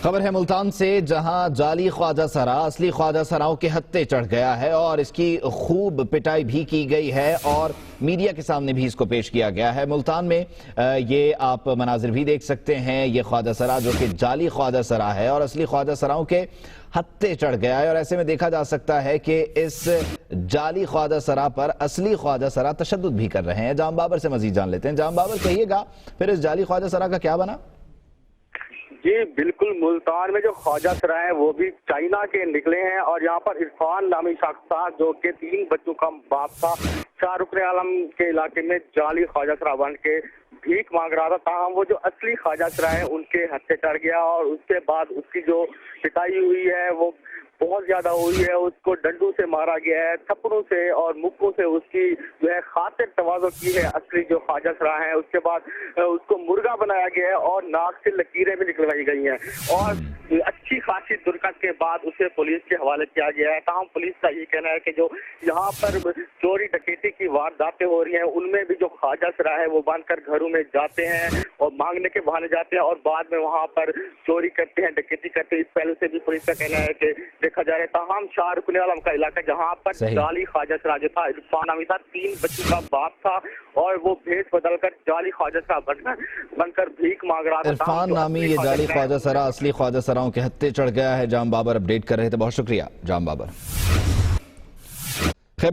خبر ہے ملتان سے، جہاں جعلی خواجہ سرا اصلی خواجہ سراؤں کے ہتھے چڑھ گیا ہے اور اس کی خوب پٹائی بھی کی گئی ہے اور میڈیا کے سامنے بھی اس کو پیش کیا گیا ہے۔ ملتان میں یہ آپ مناظر بھی دیکھ سکتے ہیں، یہ خواجہ سرا جو کہ جعلی خواجہ سرا ہے اور اصلی خواجہ سراؤں کے ہتھے چڑھ گیا ہے، اور ایسے میں دیکھا جا سکتا ہے کہ اس جعلی خواجہ سرا پر اصلی خواجہ سرا تشدد بھی کر رہے ہیں۔ جام بابر سے مزید جان لیتے ہیں۔ جام بابر، کہیے گا پھر اس جعلی خواجہ سرا کا کیا بنا؟ جی بالکل، ملتان میں جو خواجہ سرا ہے وہ بھی چائنا کے نکلے ہیں، اور یہاں پر عرفان نامی شخص تھا جو کہ 3 بچوں کا باپ تھا، شاہ رکن عالم کے علاقے میں جعلی خواجہ سرا بن کے بھیک مانگ رہا تھا۔ تاہم وہ جو اصلی خواجہ سرا ہے ان کے ہتھے چڑھ گیا، اور اس کے بعد اس کی جو پٹائی ہوئی ہے وہ بہت زیادہ ہوئی ہے۔ اس کو ڈنڈوں سے مارا گیا ہے، تھپڑوں سے اور مکوں سے اس کی جو ہے خاطر تواضع کی ہے اصلی جو خواجہ سرا ہے۔ اس کے بعد اس کو مرغا بنایا گیا ہے اور ناک سے لکیریں بھی نکلوائی گئی ہیں، اور اچھی خاصی درکت کے بعد اسے پولیس کے حوالے کیا گیا ہے۔ تاہم پولیس کا یہ کہنا ہے کہ جو یہاں پر چوری ڈکیتی کی وارداتیں ہو رہی ہیں ان میں بھی جو خواجہ سرا ہے وہ بن کر گھروں میں جاتے ہیں اور مانگنے کے بہانے جاتے ہیں اور بعد میں وہاں پر چوری کرتے ہیں، ڈکیتی کرتے ہیں۔ اس پہلو سے بھی پولیس کا کہنا ہے کہ دیکھا جا رہا ہے۔ تاہم شاہ رکن عالم کا علاقہ جہاں پر جعلی خواجہ سرا جو تھا عرفان نامی تھا، 3 بچوں کا باپ تھا، اور وہ بھیس بدل کر جعلی خواجہ سرا بن کر بھیک مانگ رہا تھا۔ عرفان نامی یہ جعلی خواجہ سرا اصلی خواجہ سراؤں کے ہتھے چڑھ گیا ہے۔ جام بابر اپڈیٹ کر رہے تھے، بہت شکریہ جام بابر۔